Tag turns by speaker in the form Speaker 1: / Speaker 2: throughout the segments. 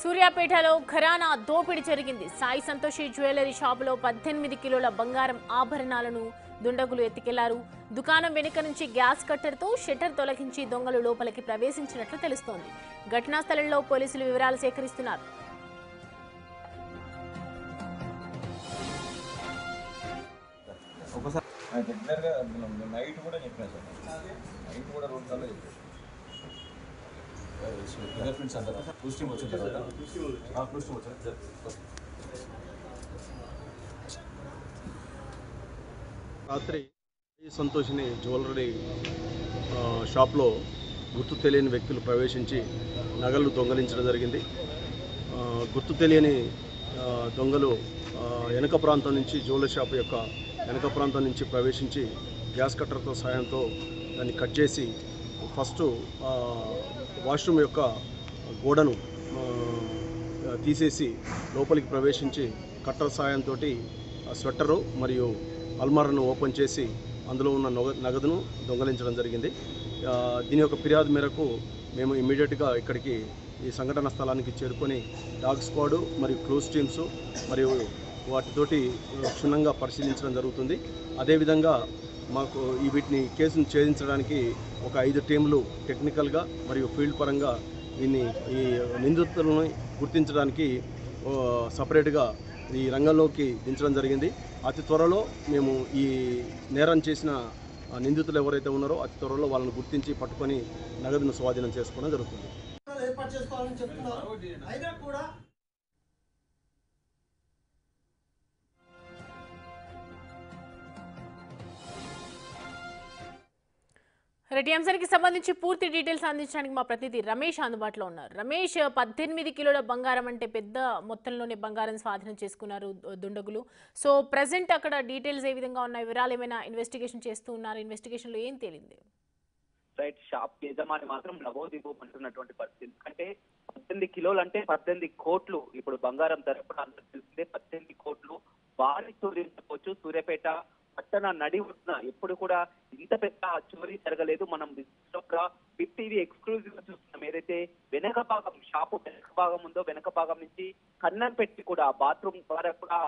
Speaker 1: సూర్యాపేటలో ఘరానా దోపిడీ జరిగింది. సాయి సంతోషి జ్యువెలరీ షాపులో 18 కిలోల బంగారం ఆభరణాలను దుండగులు ఎత్తుకెళ్లారు. దుకాణం వెనుక నుంచి గ్యాస్ కట్టర్తో షట్టర్ తొలగించి దొంగలు లోపలికి ప్రవేశించినట్లు తెలుస్తోంది. ఘటనా స్థలంలో పోలీసులు వివరాలు సేకరిస్తున్నారు.
Speaker 2: రాత్రి సంతోషిని జ్యువెలరీ షాప్లో గుర్తు తెలియని వ్యక్తులు ప్రవేశించి నగలు దొంగలించడం జరిగింది. గుర్తు తెలియని దొంగలు వెనక ప్రాంతం నుంచి జ్యువెలరీ షాప్ యొక్క వెనక ప్రాంతం నుంచి ప్రవేశించి గ్యాస్ కట్టర్తో సాయంతో దాన్ని కట్ చేసి ఫస్ట్ వాష్రూమ్ యొక్క గోడను తీసేసి లోపలికి ప్రవేశించి కట్టర్ సాయంతో స్వెట్టరు మరియు అల్మారాను ఓపెన్ చేసి అందులో ఉన్న నగదును దొంగలించడం జరిగింది. దీని యొక్క ఫిర్యాదు మేరకు మేము ఇమ్మీడియట్గా ఇక్కడికి ఈ సంఘటన స్థలానికి చేరుకొని డాగ్ స్క్వాడ్ మరియు క్లోజ్ టీమ్స్ మరియు వాటితోటి క్షుణ్ణంగా పరిశీలించడం జరుగుతుంది. అదేవిధంగా మాకు వీటిని కేసును ఛేదించడానికి ఒక 5 టీంలు టెక్నికల్గా మరియు ఫీల్డ్ పరంగా ఈ నిందితులను గుర్తించడానికి సపరేట్గా ఈ రంగంలోకి దించడం జరిగింది. అతి త్వరలో మేము ఈ నేరం చేసిన నిందితులు ఎవరైతే ఉన్నారో అతి త్వరలో వాళ్ళని గుర్తించి పట్టుకొని నగదును స్వాధీనం చేసుకోవడం జరుగుతుంది.
Speaker 1: రెడ్డి అంశానికి సంబంధించి పూర్తి డీటెయిల్స్ అందించడానికి మా ప్రతినిధి రమేష్ అందుబాటులో ఉన్నారు. రమేష్, 18 కిలోల బంగారం అంటే పెద్ద మొత్తంలోనే బంగారం స్వాధీనం చేసుకున్నారు దుండగులు. సో ప్రెసెంట్ అక్కడ డీటెయిల్స్ ఏ విధంగా ఉన్నాయి, వివరాలు ఏమైనా ఇన్వెస్టిగేషన్ చేస్తూ ఉన్నారు? ఇన్వెస్టిగేషన్లో ఏం తేలింది?
Speaker 3: రైట్, షాప్ యజమాని మాత్రం లబోదిబోమంటున్నటువంటి పరిస్థితి. ఎందుకంటే 18 కిలోలు అంటే 18 కోట్లు. ఇప్పుడు బంగారం ధర కూడా అందరూ తెలిసిందే, 18 కోట్లు. భారీ చోరీ చెప్పవచ్చు. సూర్యాపేట పట్టణ నడి ఉన్న ఎప్పుడు కూడా ఇంత పెద్ద చోరీ జరగలేదు. మనం బిగ్ టీవీ ఎక్స్క్లూజివ్ గా చూస్తున్నాం. ఏదైతే వెనక భాగం షాపు వెనక భాగం ఉందో వెనక భాగం నుంచి కన్నం పెట్టి కూడా బాత్రూమ్ ద్వారా కూడా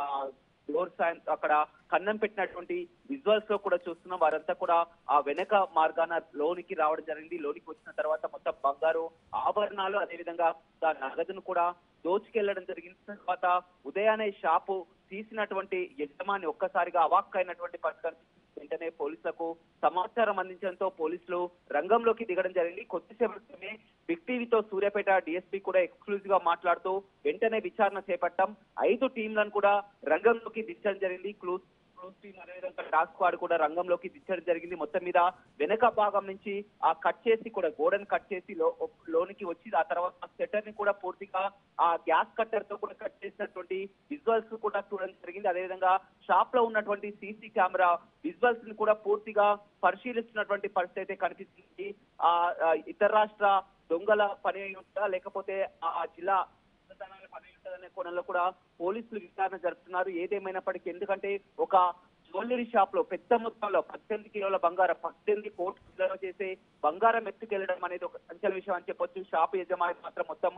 Speaker 3: డోర్ సాయం అక్కడ కన్నం పెట్టినటువంటి విజువల్స్ లో కూడా చూస్తున్నాం. వారంతా కూడా ఆ వెనక మార్గాన లోనికి రావడం జరిగింది. లోనికి వచ్చిన తర్వాత మొత్తం బంగారు ఆభరణాలు అదేవిధంగా నగదును కూడా దోచుకెళ్లడం జరిగిన తర్వాత ఉదయాన్నే షాపు తీసినటువంటి యజమాని ఒక్కసారిగా అవాక్కైనటువంటి పరిస్థితి. వెంటనే పోలీసులకు సమాచారం అందించడంతో పోలీసులు రంగంలోకి దిగడం జరిగింది. కొద్దిసేపు క్రితమే బిగ్ టీవీతో సూర్యాపేట డిఎస్పీ కూడా ఎక్స్క్లూజివ్ గా మాట్లాడుతూ వెంటనే విచారణ చేపట్టాం. 5 టీంలను కూడా రంగంలోకి దించడం జరిగింది. క్లూజ్ టీం అదేవిధంగా డాగ్ స్క్వాడ్ కూడా రంగంలోకి దించడం జరిగింది. మొత్తం మీద వెనక భాగం నుంచి ఆ కట్ చేసి కూడా గోడను కట్ చేసి లోనికి వచ్చి ఆ తర్వాత షట్టర్ ని కూడా పూర్తిగా ఆ గ్యాస్ కట్టర్ తో కూడా కట్ చేసినటువంటి విజువల్స్ కూడా చూడడం జరిగింది. అదేవిధంగా షాప్ లో ఉన్నటువంటి సీసీ కెమెరా విజువల్స్ ని కూడా పూర్తిగా పరిశీలిస్తున్నటువంటి పరిస్థితి అయితే కనిపిస్తుంది. ఆ ఇతర రాష్ట్ర దొంగల పని అయి ఉంటుందా లేకపోతే ఆ జిల్లా పని ఉంటుందనే కోణంలో కూడా పోలీసులు విచారణ జరుపుతున్నారు. ఏదేమైనప్పటికీ ఎందుకంటే ఒక జ్యువెలరీ షాప్ లో పెద్ద మొత్తంలో 18 కిలోల బంగారం 18 కోట్లు చేసే బంగారం ఎత్తుకెళ్లడం అనేది ఒక సంచలన విషయం అని చెప్పొచ్చు. షాప్ యజమాని మాత్రం మొత్తం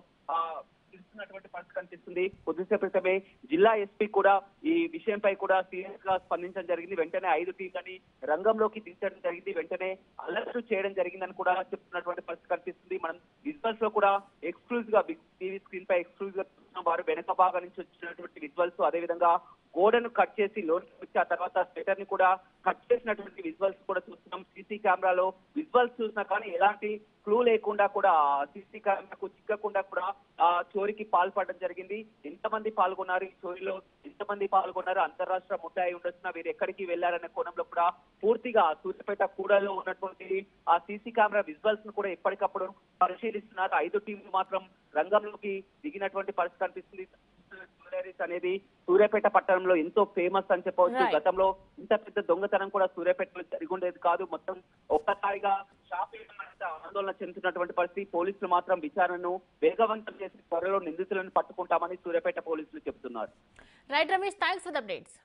Speaker 3: తెలుస్తున్నటువంటి పరిస్థితి కనిపిస్తుంది. కొద్దిసేపు క్రితమే జిల్లా ఎస్పీ కూడా ఈ విషయంపై కూడా సీరియస్ గా స్పందించడం జరిగింది. వెంటనే 5 టీంలని రంగంలోకి దించడం జరిగింది. వెంటనే అలర్ట్ చేయడం జరిగిందని కూడా చెప్తున్నటువంటి పరిస్థితి కనిపిస్తుంది. మనం విజువల్స్ లో కూడా ఎక్స్క్లూజివ్ గా బిగ్ టీవీ స్క్రీన్ పై ఎక్స్క్లూజివ్ గా వారు వెనక భాగం నుంచి వచ్చినటువంటి విజువల్స్ అదేవిధంగా గోడను కట్ చేసి లోనికి వచ్చి ఆ తర్వాత స్వెటర్ ని కూడా కట్ చేసినటువంటి విజువల్స్ కూడా చూస్తున్నాం. సీసీ కెమెరాలో విజువల్స్ చూసినా కానీ ఎలాంటి క్లూ లేకుండా కూడా సీసీ కెమెరాకు చిక్కకుండా కూడా ఆ చోరీకి పాల్పడడం జరిగింది. ఎంతమంది పాల్గొన్నారు ఈ చోరీలో, ఎంతమంది పాల్గొన్నారు, అంతర్రాష్ట్ర ముఠాయి ఉండొచ్చిన వీరు ఎక్కడికి వెళ్లారనే కోణంలో కూడా పూర్తిగా సూర్యాపేట కూడలో ఉన్నటువంటి ఆ సీసీ కెమెరా విజువల్స్ ను కూడా ఎప్పటికప్పుడు పరిశీలిస్తున్నారు. 5 టీంలు మాత్రం రంగంలోకి దిగినటువంటి పరిస్థితి కనిపిస్తుంది. జ్యువెలరీస్ అనేది సూర్యాపేట పట్టణంలో ఎంతో ఫేమస్ అని చెప్పవచ్చు. గతంలో ఇంత పెద్ద దొంగతనం కూడా సూర్యాపేటలో జరిగి ఉండేది కాదు. మొత్తం ఒక్కసారిగా షాప్ ఆందోళన చెందుతున్నటువంటి పరిస్థితి. పోలీసులు మాత్రం విచారణను వేగవంతం చేసి త్వరలో నిందితులను పట్టుకుంటామని సూర్యాపేట పోలీసులు చెబుతున్నారు.
Speaker 1: Right Ramesh, thanks for the updates.